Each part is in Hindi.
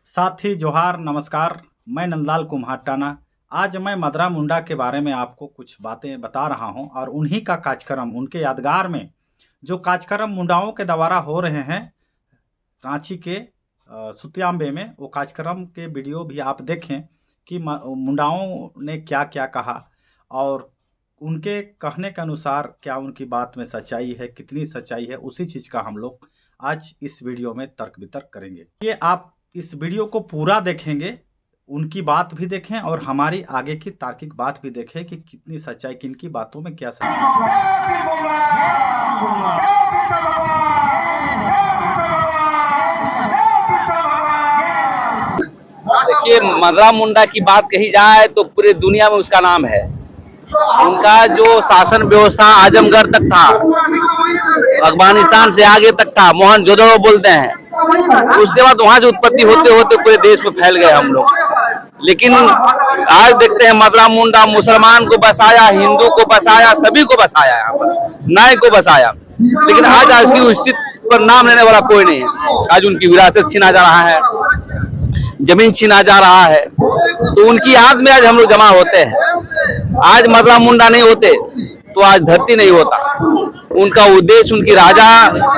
साथी जोहार नमस्कार। मैं नंदलाल कुम्हाटाना। आज मैं मदरा मुंडा के बारे में आपको कुछ बातें बता रहा हूं और उन्हीं का कार्यक्रम उनके यादगार में जो कार्यक्रम मुंडाओं के द्वारा हो रहे हैं रांची के सुतियांबे में, वो कार्यक्रम के वीडियो भी आप देखें कि मुंडाओं ने क्या क्या कहा और उनके कहने के अनुसार क्या उनकी बात में सच्चाई है, कितनी सच्चाई है, उसी चीज़ का हम लोग आज इस वीडियो में तर्क वितर्क करेंगे। ये आप इस वीडियो को पूरा देखेंगे, उनकी बात भी देखें और हमारी आगे की तार्किक बात भी देखें कि कितनी सच्चाई, किनकी बातों में क्या सच्चाई। देखिए, मदरा मुंडा की बात कही जाए तो पूरे दुनिया में उसका नाम है। उनका जो शासन व्यवस्था आजमगढ़ तक था, अफगानिस्तान से आगे तक था, मोहनजोदड़ो बोलते हैं। उसके बाद वहां से उत्पत्ति होते होते पूरे देश में फैल गए हम लोग। लेकिन आज देखते हैं मदरा मुंडा मुसलमान को बसाया, हिंदू को बसाया, सभी को बसाया, यहाँ पर नाय को बसाया। लेकिन आज की स्थिति पर नाम लेने वाला कोई नहीं है। आज उनकी विरासत छीना जा रहा है, जमीन छीना जा रहा है, तो उनकी याद में आज हम लोग जमा होते हैं। आज मदरा मुंडा नहीं होते तो आज धरती नहीं होता। उनका उद्देश्य, उनकी राजा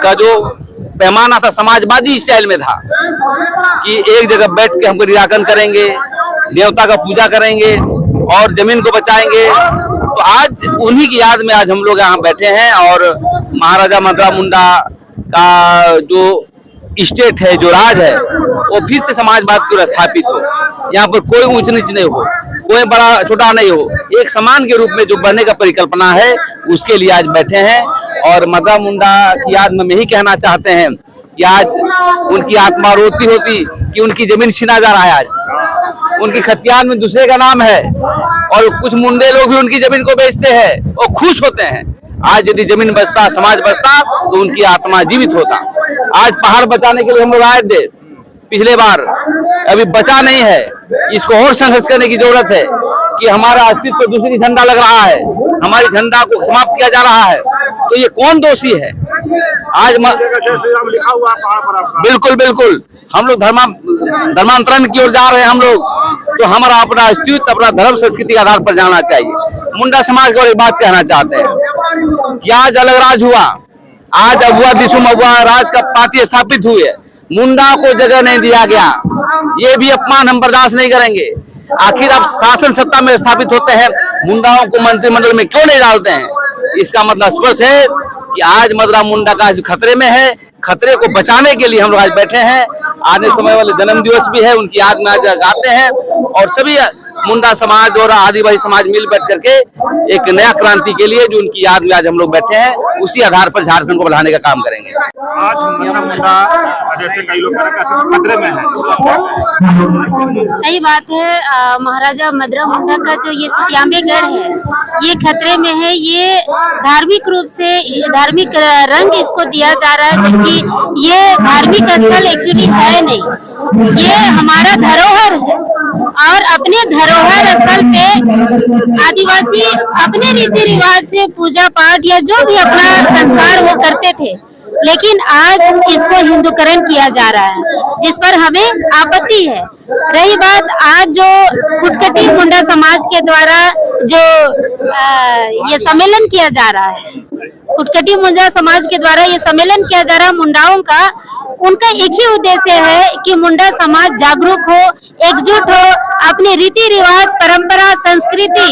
का जो पैमाना था समाजवादी स्टाइल में था कि एक जगह बैठ के हमको निराकरण करेंगे, देवता का पूजा करेंगे और जमीन को बचाएंगे। तो आज उन्हीं की याद में आज हम लोग यहाँ बैठे हैं और महाराजा मदरा मुंडा का जो स्टेट है, जो राज है, वो फिर से समाजवाद की ओर स्थापित हो। यहाँ पर कोई ऊंच नीच नहीं हो, कोई बड़ा छोटा नहीं हो, एक समान के रूप में जो बनने का परिकल्पना है, उसके लिए आज बैठे हैं। और मदरा मुंडा की याद में यही कहना चाहते हैं कि आज उनकी आत्मा रोती होती कि उनकी जमीन छीना जा रहा है। आज उनकी खतियान में दूसरे का नाम है और कुछ मुंडे लोग भी उनकी जमीन को बेचते हैं और खुश होते हैं। आज यदि जमीन बचता, समाज बचता, तो उनकी आत्मा जीवित होता। आज पहाड़ बचाने के लिए हम लोग आए थे पिछले बार, अभी बचा नहीं है। इसको और संघर्ष करने की जरूरत है कि हमारा अस्तित्व दूसरी झंडा लग रहा है, हमारी झंडा को समाप्त किया जा रहा है। तो ये कौन दोषी है? आज लिखा हुआ पहाड़ पर बिल्कुल बिल्कुल हम लोग धर्मांतरण की ओर जा रहे हैं। हम लोग तो हमारा अपना अस्तित्व, अपना धर्म संस्कृति के आधार पर जाना चाहिए। मुंडा समाज को एक बात कहना चाहते हैं कि आज अलग राज हुआ, आज अबुआ दिसुम अबुआ राज का पार्टी स्थापित हुई है, मुंडा को जगह नहीं दिया गया। ये भी अपमान हम बर्दाश्त नहीं करेंगे। आखिर आप शासन सत्ता में स्थापित होते हैं, मुंडाओं को मंत्रिमंडल में क्यों नहीं डालते हैं? इसका मतलब स्पष्ट है कि आज मदरा मुंडा का खतरे में है। खतरे को बचाने के लिए हम लोग आज बैठे हैं। आने समय वाले जन्म दिवस भी है, उनकी याद में आज गाते हैं और सभी मुंडा समाज और आदिवासी समाज मिल बैठ करके एक नया क्रांति के लिए जो उनकी याद में आज हम लोग बैठे हैं, उसी आधार पर झारखंड को बढ़ाने का काम करेंगे। आज मदरा मुंडा जैसे कई लोग खतरे में है, सही बात है। महाराजा मदरा मुंडा का जो ये सुतियांबे गढ़ है, ये खतरे में है। ये धार्मिक रूप से धार्मिक रंग इसको दिया जा रहा है, जबकि ये धार्मिक स्थल एक्चुअली है नहीं। ये हमारा धरोहर है और अपने धरोहर स्थल पे आदिवासी अपने रीति रिवाज से पूजा पाठ या जो भी अपना संस्कार वो करते थे। लेकिन आज इसको हिंदूकरण किया जा रहा है, जिस पर हमें आपत्ति है। रही बात आज जो कुटकटी मुंडा समाज के द्वारा जो ये सम्मेलन किया जा रहा है, कुटकटी मुंडा समाज के द्वारा ये सम्मेलन किया जा रहा है मुंडाओं का, उनका एक ही उद्देश्य है कि मुंडा समाज जागरूक हो, एकजुट हो, अपने रीति रिवाज, परंपरा, संस्कृति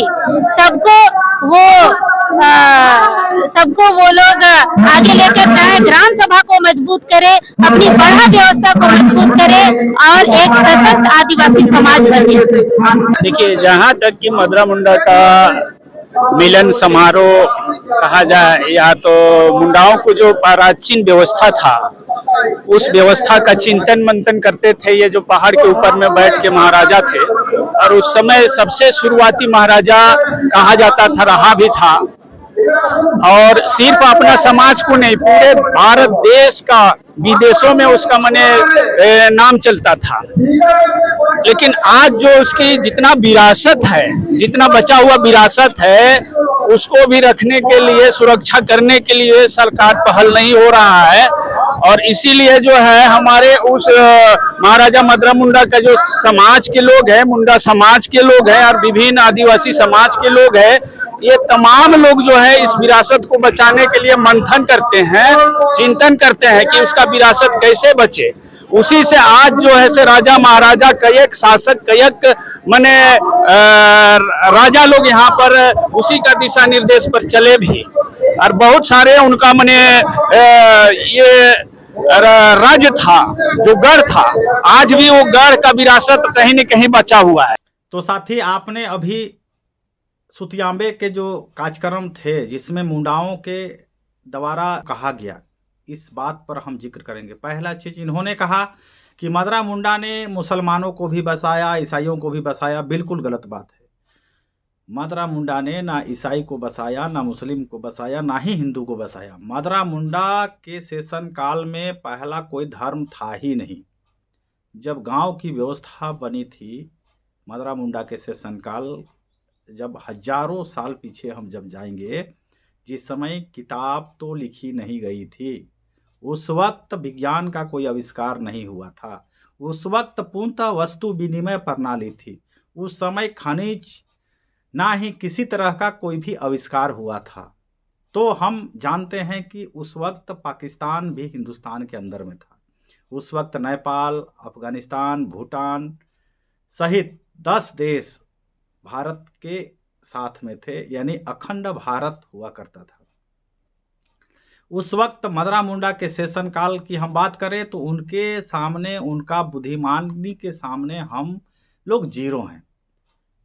सबको वो लोग आगे लेकर जाए, ग्राम सभा को मजबूत करे, अपनी बढ़ा व्यवस्था को मजबूत करे और एक सशक्त आदिवासी समाज बने। देखिए, जहाँ तक कि मदरा मुंडा का मिलन समारोह कहा जाए, या तो मुंडाओं को जो प्राचीन व्यवस्था था, उस व्यवस्था का चिंतन मंथन करते थे। ये जो पहाड़ के ऊपर में बैठ के महाराजा थे, और उस समय सबसे शुरुआती महाराजा कहा जाता था, रहा भी था। और सिर्फ अपना समाज को नहीं, पूरे भारत देश का, विदेशों में उसका माने नाम चलता था। लेकिन आज जो उसकी जितना विरासत है, जितना बचा हुआ विरासत है, उसको भी रखने के लिए, सुरक्षा करने के लिए सरकार पहल नहीं हो रहा है। और इसीलिए जो है हमारे उस महाराजा मदरा मुंडा का जो समाज के लोग हैं, मुंडा समाज के लोग हैं और विभिन्न आदिवासी समाज के लोग हैं, ये तमाम लोग जो है इस विरासत को बचाने के लिए मंथन करते हैं, चिंतन करते हैं कि उसका विरासत कैसे बचे। उसी से आज जो है से राजा महाराजा कयक शासक कयक मने राजा लोग यहाँ पर उसी का दिशा निर्देश पर चले भी, और बहुत सारे उनका मने ये राज्य था, जो गढ़ था, आज भी वो गढ़ का विरासत कहीं न कहीं बचा हुआ है। तो साथी, आपने अभी सुतियांबे के जो कार्यक्रम थे जिसमें मुंडाओं के द्वारा कहा गया, इस बात पर हम जिक्र करेंगे। पहला चीज, इन्होंने कहा कि मदरा मुंडा ने मुसलमानों को भी बसाया, ईसाइयों को भी बसाया। बिल्कुल गलत बात है। मदरा मुंडा ने ना ईसाई को बसाया, ना मुस्लिम को बसाया, ना ही हिंदू को बसाया। मदरा मुंडा के शासन काल में पहला कोई धर्म था ही नहीं। जब गांव की व्यवस्था बनी थी, मदरा मुंडा के शासन काल, जब हजारों साल पीछे हम जब जाएंगे, जिस समय किताब तो लिखी नहीं गई थी, उस वक्त विज्ञान का कोई आविष्कार नहीं हुआ था, उस वक्त पूर्णतः वस्तु विनिमय प्रणाली थी, उस समय खनिज ना ही किसी तरह का कोई भी आविष्कार हुआ था। तो हम जानते हैं कि उस वक्त पाकिस्तान भी हिंदुस्तान के अंदर में था। उस वक्त नेपाल, अफगानिस्तान, भूटान सहित 10 देश भारत के साथ में थे, यानी अखंड भारत हुआ करता था। उस वक्त मदरा मुंडा के शासन काल की हम बात करें तो उनके सामने, उनका बुद्धिमानी के सामने हम लोग जीरो हैं,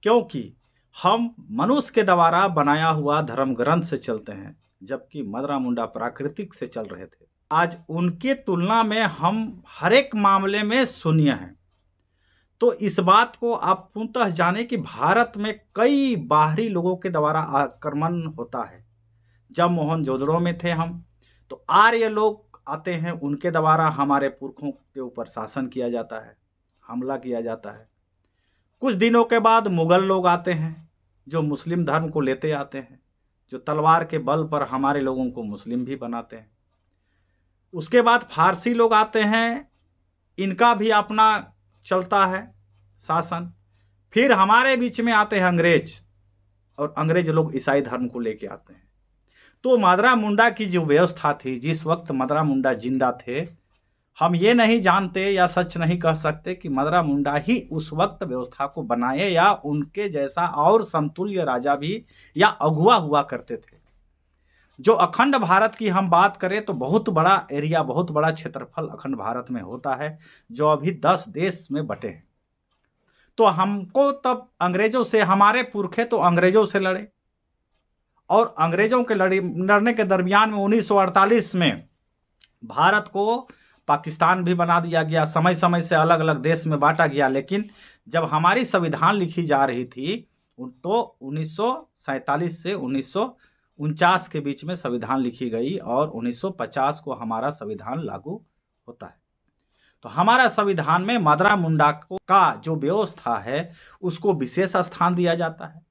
क्योंकि हम मनुष्य के द्वारा बनाया हुआ धर्म ग्रंथ से चलते हैं, जबकि मदरा मुंडा प्राकृतिक से चल रहे थे। आज उनके तुलना में हम हर एक मामले में शून्य हैं। तो इस बात को आप पूर्णतः जाने कि भारत में कई बाहरी लोगों के द्वारा आक्रमण होता है। जब मोहनजोदड़ो में थे हम, तो आर्य लोग आते हैं, उनके द्वारा हमारे पुरखों के ऊपर शासन किया जाता है, हमला किया जाता है। कुछ दिनों के बाद मुगल लोग आते हैं, जो मुस्लिम धर्म को लेते आते हैं, जो तलवार के बल पर हमारे लोगों को मुस्लिम भी बनाते हैं। उसके बाद फारसी लोग आते हैं, इनका भी अपना चलता है शासन। फिर हमारे बीच में आते हैं अंग्रेज, और अंग्रेज लोग ईसाई धर्म को लेके आते हैं। तो मदरा मुंडा की जो व्यवस्था थी, जिस वक्त मदरा मुंडा जिंदा थे, हम ये नहीं जानते या सच नहीं कह सकते कि मदरा मुंडा ही उस वक्त व्यवस्था को बनाए या उनके जैसा और समतुल्य राजा भी या अगुआ हुआ करते थे। जो अखंड भारत की हम बात करें तो बहुत बड़ा एरिया, बहुत बड़ा क्षेत्रफल अखंड भारत में होता है, जो अभी 10 देश में बटे हैं। तो हमको तब अंग्रेजों से, हमारे पुरखे तो अंग्रेजों से लड़े, और अंग्रेजों के लड़ने के दरमियान में 1948 में भारत को पाकिस्तान भी बना दिया गया। समय समय से अलग अलग देश में बांटा गया। लेकिन जब हमारी संविधान लिखी जा रही थी तो 1947 से 1949 के बीच में संविधान लिखी गई, और 1950 को हमारा संविधान लागू होता है। तो हमारा संविधान में मदरा मुंडा का जो व्यवस्था है उसको विशेष स्थान दिया जाता है।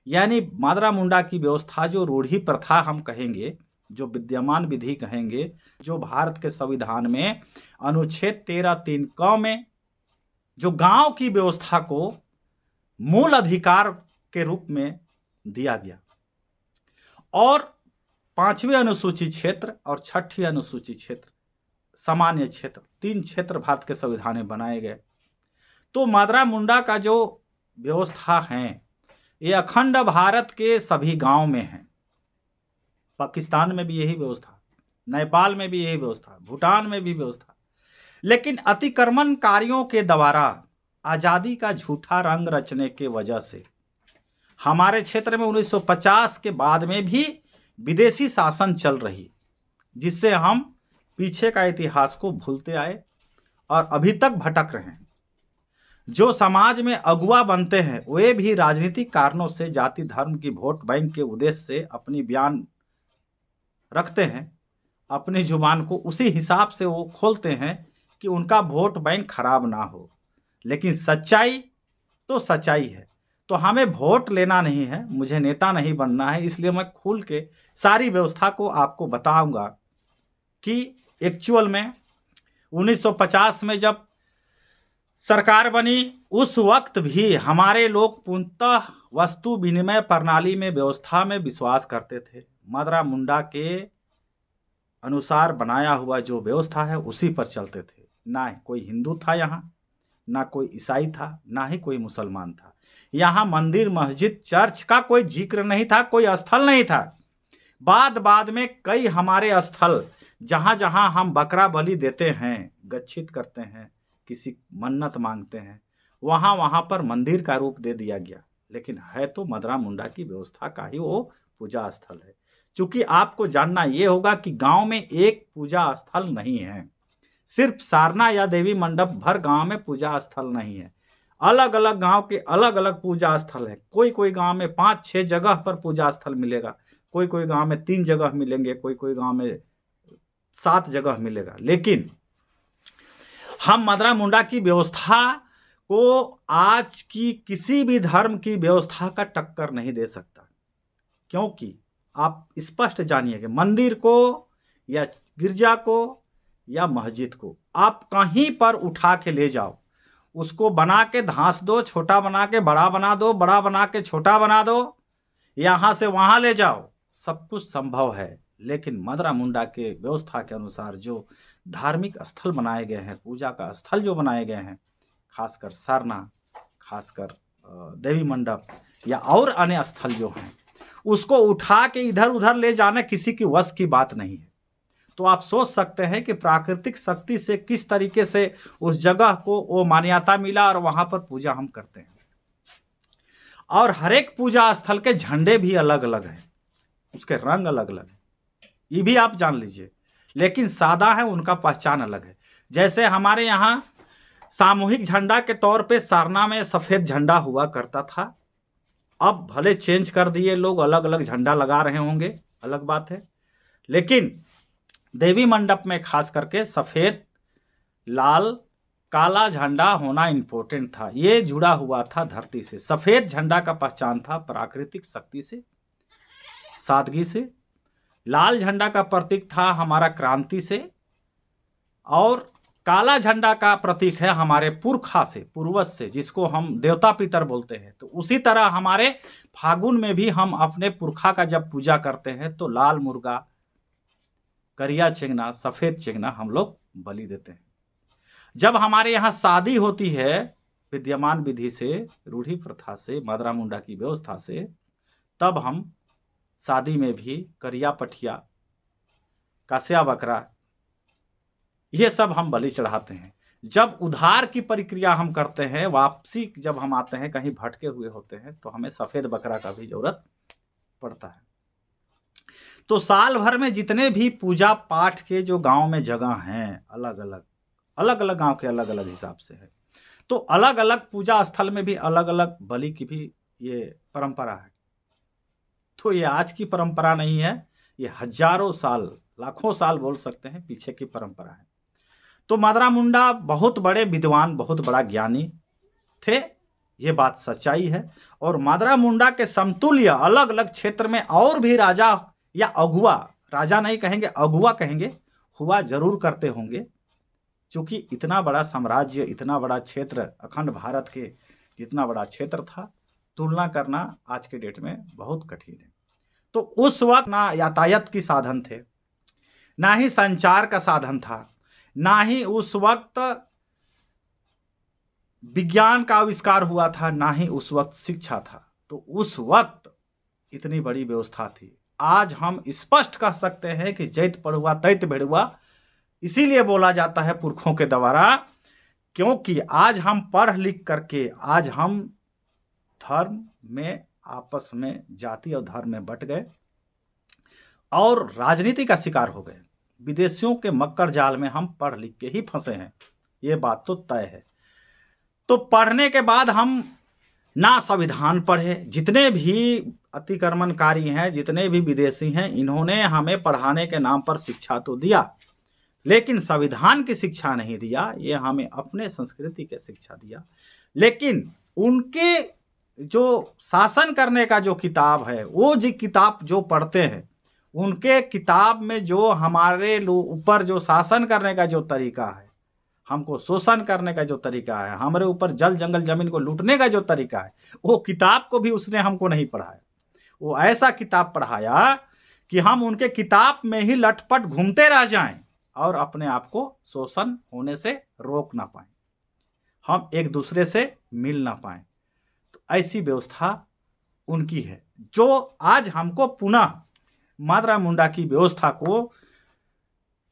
यानी मदरा मुंडा की व्यवस्था, जो रूढ़ी प्रथा हम कहेंगे, जो विद्यमान विधि कहेंगे, जो भारत के संविधान में अनुच्छेद 13(3) क में जो गांव की व्यवस्था को मूल अधिकार के रूप में दिया गया, और 5वीं अनुसूची क्षेत्र और 6ठी अनुसूची क्षेत्र, सामान्य क्षेत्र, 3 क्षेत्र भारत के संविधान में बनाए गए। तो मदरा मुंडा का जो व्यवस्था है, ये अखंड भारत के सभी गांव में है। पाकिस्तान में भी यही व्यवस्था, नेपाल में भी यही व्यवस्था, भूटान में भी व्यवस्था। लेकिन अतिक्रमणकारियों के द्वारा आज़ादी का झूठा रंग रचने के वजह से हमारे क्षेत्र में 1950 के बाद में भी विदेशी शासन चल रही, जिससे हम पीछे का इतिहास को भूलते आए और अभी तक भटक रहे हैं। जो समाज में अगुआ बनते हैं वे भी राजनीतिक कारणों से, जाति धर्म की वोट बैंक के उद्देश्य से अपनी बयान रखते हैं, अपनी जुबान को उसी हिसाब से वो खोलते हैं कि उनका वोट बैंक खराब ना हो। लेकिन सच्चाई तो सच्चाई है। तो हमें वोट लेना नहीं है, मुझे नेता नहीं बनना है, इसलिए मैं खुल के सारी व्यवस्था को आपको बताऊंगा कि एक्चुअल में 1950 में जब सरकार बनी, उस वक्त भी हमारे लोग पूर्णतः वस्तु विनिमय प्रणाली में व्यवस्था में विश्वास करते थे। मदरा मुंडा के अनुसार बनाया हुआ जो व्यवस्था है उसी पर चलते थे। ना कोई हिंदू था यहाँ, ना कोई ईसाई था, ना ही कोई मुसलमान था। यहाँ मंदिर, मस्जिद, चर्च का कोई जिक्र नहीं था, कोई स्थल नहीं था। बाद में कई हमारे स्थल जहाँ जहाँ हम बकरा बलि देते हैं, गच्छित करते हैं, किसी मन्नत मांगते हैं, वहाँ वहाँ पर मंदिर का रूप दे दिया गया। लेकिन है तो मदरा मुंडा की व्यवस्था का ही वो पूजा स्थल है। चूंकि आपको जानना ये होगा कि गांव में एक पूजा स्थल नहीं है, सिर्फ सारना या देवी मंडप भर गांव में पूजा स्थल नहीं है। अलग अलग गांव के अलग अलग पूजा स्थल है। कोई कोई गांव में 5-6 जगह पर पूजा स्थल मिलेगा, कोई कोई गांव में 3 जगह मिलेंगे, कोई कोई गांव में 7 जगह मिलेगा। लेकिन हम मदरा मुंडा की व्यवस्था को आज की किसी भी धर्म की व्यवस्था का टक्कर नहीं दे सकता। क्योंकि आप स्पष्ट जानिए कि मंदिर को या गिरजा को या मस्जिद को आप कहीं पर उठा के ले जाओ, उसको बना के धांस दो, छोटा बना के बड़ा बना दो, बड़ा बना के छोटा बना दो, यहाँ से वहाँ ले जाओ, सब कुछ संभव है। लेकिन मदरा मुंडा के व्यवस्था के अनुसार जो धार्मिक स्थल बनाए गए हैं, पूजा का स्थल जो बनाए गए हैं, खासकर सरना, खासकर देवी मंडप या और अन्य स्थल जो हैं, उसको उठा के इधर उधर ले जाना किसी की वश की बात नहीं है। तो आप सोच सकते हैं कि प्राकृतिक शक्ति से किस तरीके से उस जगह को वो मान्यता मिला और वहां पर पूजा हम करते हैं। और हर एक पूजा स्थल के झंडे भी अलग अलग हैं, उसके रंग अलग अलग हैं, ये भी आप जान लीजिए। लेकिन सादा है, उनका पहचान अलग है। जैसे हमारे यहाँ सामूहिक झंडा के तौर पे सारना में सफ़ेद झंडा हुआ करता था, अब भले चेंज कर दिए लोग, अलग अलग झंडा लगा रहे होंगे, अलग बात है। लेकिन देवी मंडप में खास करके सफ़ेद, लाल, काला झंडा होना इम्पोर्टेंट था। ये जुड़ा हुआ था धरती से। सफ़ेद झंडा का पहचान था प्राकृतिक शक्ति से, सादगी से। लाल झंडा का प्रतीक था हमारा क्रांति से, और काला झंडा का प्रतीक है हमारे पुरखा से, पूर्वज से, जिसको हम देवता पितर बोलते हैं। तो उसी तरह हमारे फागुन में भी हम अपने पुरखा का जब पूजा करते हैं तो लाल मुर्गा, करिया चेंगना, सफ़ेद चेंगना हम लोग बलि देते हैं। जब हमारे यहाँ शादी होती है विद्यमान विधि से, रूढ़ी प्रथा से, मदरा मुंडा की व्यवस्था से, तब हम शादी में भी करिया पठिया, कासिया बकरा, ये सब हम बलि चढ़ाते हैं। जब उधार की प्रक्रिया हम करते हैं, वापसी जब हम आते हैं, कहीं भटके हुए होते हैं, तो हमें सफ़ेद बकरा का भी जरूरत पड़ता है। तो साल भर में जितने भी पूजा पाठ के जो गांव में जगह हैं, अलग अलग गांव के अलग अलग हिसाब से है, तो अलग अलग पूजा स्थल में भी अलग अलग बलि की भी ये परंपरा है। तो ये आज की परंपरा नहीं है, ये हजारों साल, लाखों साल बोल सकते हैं पीछे की परंपरा है। तो मदरा मुंडा बहुत बड़े विद्वान, बहुत बड़ा ज्ञानी थे, ये बात सच्चाई है। और मदरा मुंडा के समतुल्य अलग अलग क्षेत्र में और भी राजा या अगुआ, राजा नहीं कहेंगे, अगुआ कहेंगे, हुआ जरूर करते होंगे। चूंकि इतना बड़ा साम्राज्य, इतना बड़ा क्षेत्र, अखंड भारत के जितना बड़ा क्षेत्र था, तुलना करना आज के डेट में बहुत कठिन है। तो उस वक्त ना यातायात की साधन थे, ना ही संचार का साधन था, ना ही उस वक्त विज्ञान का आविष्कार हुआ था, ना ही उस वक्त शिक्षा था। तो उस वक्त इतनी बड़ी व्यवस्था थी। आज हम स्पष्ट कह सकते हैं कि जैत पढ़ुआ तैत भेड़ुआ इसीलिए बोला जाता है पुरखों के द्वारा, क्योंकि आज हम पढ़ लिख करके, आज हम धर्म में आपस में, जाति और धर्म में बट गए और राजनीति का शिकार हो गए। विदेशियों के मक्कर जाल में हम पढ़ लिख के ही फंसे हैं, ये बात तो तय है। तो पढ़ने के बाद हम ना संविधान पढ़े, जितने भी अतिक्रमणकारी हैं, जितने भी विदेशी हैं, इन्होंने हमें पढ़ाने के नाम पर शिक्षा तो दिया, लेकिन संविधान की शिक्षा नहीं दिया, ये हमें अपने संस्कृति की शिक्षा दिया। लेकिन उनके जो शासन करने का जो किताब है, वो जो किताब जो पढ़ते हैं, उनके किताब में जो हमारे ऊपर जो शासन करने का जो तरीका है, हमको शोषण करने का जो तरीका है, हमारे ऊपर जल जंगल जमीन को लूटने का जो तरीका है, वो किताब को भी उसने हमको नहीं पढ़ाया। वो ऐसा किताब पढ़ाया कि हम उनके किताब में ही लटपट घूमते रह जाएं और अपने आप को शोषण होने से रोक ना पाएं, हम एक दूसरे से मिल ना पाएं। तो ऐसी व्यवस्था उनकी है, जो आज हमको पुनः माधवराव मुंडा की व्यवस्था को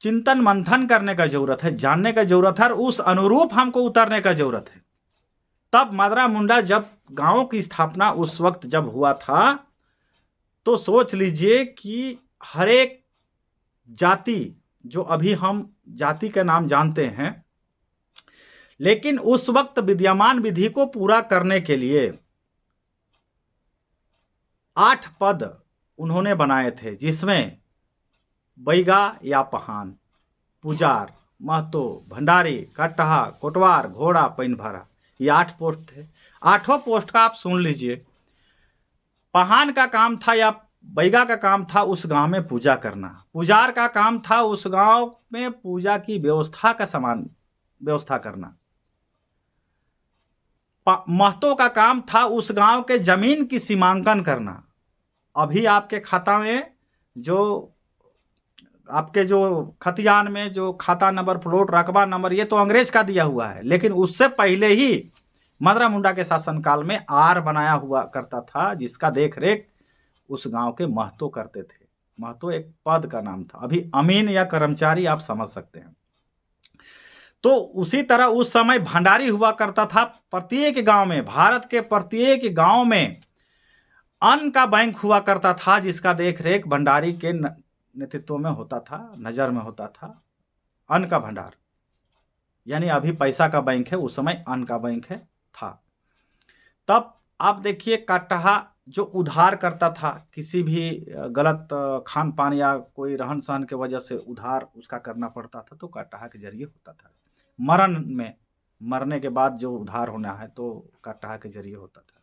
चिंतन मंथन करने का जरूरत है, जानने का जरूरत है और उस अनुरूप हमको उतरने का जरूरत है। तब माधवराव मुंडा जब गांवों की स्थापना उस वक्त जब हुआ था, तो सोच लीजिए कि हर एक जाति, जो अभी हम जाति का नाम जानते हैं, लेकिन उस वक्त विद्यमान विधि को पूरा करने के लिए 8 पद उन्होंने बनाए थे, जिसमें बैगा या पहान, पुजार, महतो, भंडारी, कटहा, कोटवार, घोड़ा, पैनभारा, ये 8 पोस्ट थे। 8 पोस्ट का आप सुन लीजिए। पहान का काम था या बैगा का काम था उस गांव में पूजा करना, पुजार का काम था उस गांव में पूजा की व्यवस्था का समान व्यवस्था करना, महतो का काम था उस गांव के जमीन की सीमांकन करना। अभी आपके खाता में जो आपके जो खतियान में जो खाता नंबर, प्लॉट, रकबा नंबर, ये तो अंग्रेज का दिया हुआ है, लेकिन उससे पहले ही माधवराव मुंडा के शासनकाल में आर बनाया हुआ करता था, जिसका देख रेख उस गांव के महतो करते थे। महतो एक पद का नाम था, अभी अमीन या कर्मचारी आप समझ सकते हैं। तो उसी तरह उस समय भंडारी हुआ करता था। प्रत्येक गांव में, भारत के प्रत्येक गांव में अन्न का बैंक हुआ करता था, जिसका देख रेख भंडारी के नेतृत्व में होता था, नजर में होता था। अन्न का भंडार यानी अभी पैसा का बैंक है, उस समय अन्न का बैंक है था। तब आप देखिए, कटहा जो उधार करता था, किसी भी गलत खान पान या कोई रहन सहन के वजह से उधार उसका करना पड़ता था, तो कटहा के जरिए होता था। मरण में, मरने के बाद जो उधार होना है तो कटहा के जरिए होता था।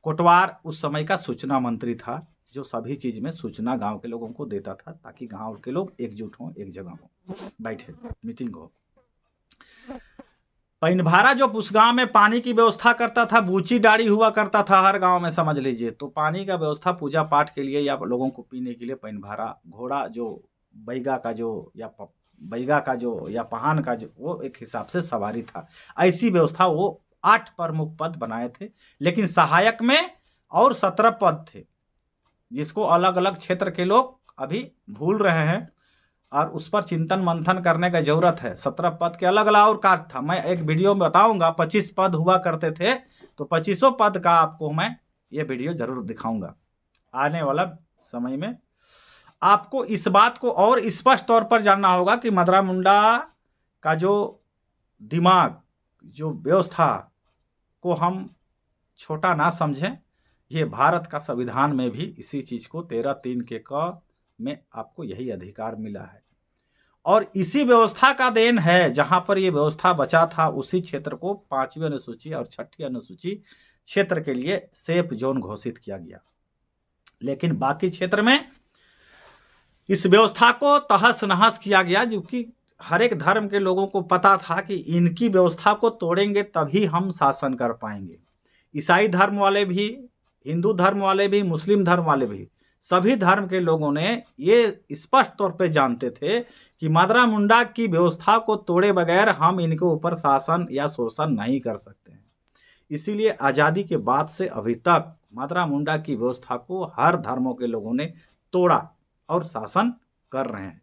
कोटवार उस समय का सूचना मंत्री था, जो सभी चीज में सूचना गांव के लोगों को देता था, ताकि गांव के लोग एकजुट हों, एक जगह हों, बैठे, मीटिंग हो। पैनभारा जो उस गांव में पानी की व्यवस्था करता था, बूची डाड़ी हुआ करता था हर गांव में, समझ लीजिए। तो पानी का व्यवस्था पूजा पाठ के लिए या लोगों को पीने के लिए पैनभारा। घोड़ा जो बैगा का जो या बैगा का जो या पहान का जो, वो एक हिसाब से सवारी था। ऐसी व्यवस्था वो 8 प्रमुख पद बनाए थे, लेकिन सहायक में और 17 पद थे, जिसको अलग अलग क्षेत्र के लोग अभी भूल रहे हैं और उस पर चिंतन मंथन करने का जरूरत है। 17 पद के अलग अलग और कार्य था, मैं एक वीडियो में बताऊंगा। 25 पद हुआ करते थे, तो 25 पद का आपको मैं ये वीडियो जरूर दिखाऊंगा आने वाला समय में। आपको इस बात को और स्पष्ट तौर पर जानना होगा कि माधवराव मुंडा का जो दिमाग, जो व्यवस्था को हम छोटा ना समझें। ये भारत का संविधान में भी इसी चीज को 13(3) के क में आपको यही अधिकार मिला है, और इसी व्यवस्था का देन है। जहां पर ये व्यवस्था बचा था, उसी क्षेत्र को 5वीं अनुसूची और 6ठी अनुसूची क्षेत्र के लिए सेफ जोन घोषित किया गया। लेकिन बाकी क्षेत्र में इस व्यवस्था को तहस नहस किया गया, जो कि हर एक धर्म के लोगों को पता था कि इनकी व्यवस्था को तोड़ेंगे तभी हम शासन कर पाएंगे। ईसाई धर्म वाले भी, हिंदू धर्म वाले भी, मुस्लिम धर्म वाले भी, सभी धर्म के लोगों ने ये स्पष्ट तौर पे जानते थे कि माधवराव मुंडा की व्यवस्था को तोड़े बगैर हम इनके ऊपर शासन या शोषण नहीं कर सकते हैं। इसीलिए आज़ादी के बाद से अभी तक माधवराव मुंडा की व्यवस्था को हर धर्मों के लोगों ने तोड़ा और शासन कर रहे हैं।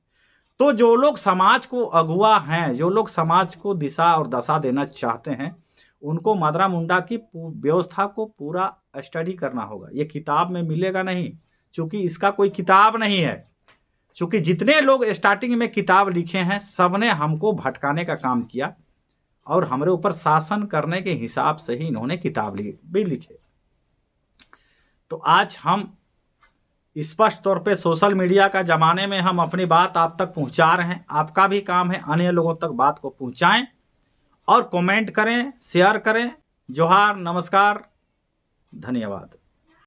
तो जो लोग समाज को अगुआ हैं, जो लोग समाज को दिशा और दशा देना चाहते हैं, उनको माधवराव मुंडा की व्यवस्था को पूरा स्टडी करना होगा। ये किताब में मिलेगा नहीं, क्योंकि इसका कोई किताब नहीं है। क्योंकि जितने लोग स्टार्टिंग में किताब लिखे हैं, सबने हमको भटकाने का काम किया और हमारे ऊपर शासन करने के हिसाब से ही इन्होंने किताब भी लिखे। तो आज हम स्पष्ट तौर पे सोशल मीडिया का ज़माने में हम अपनी बात आप तक पहुंचा रहे हैं। आपका भी काम है अन्य लोगों तक बात को पहुंचाएं और कमेंट करें, शेयर करें। जोहार, नमस्कार, धन्यवाद।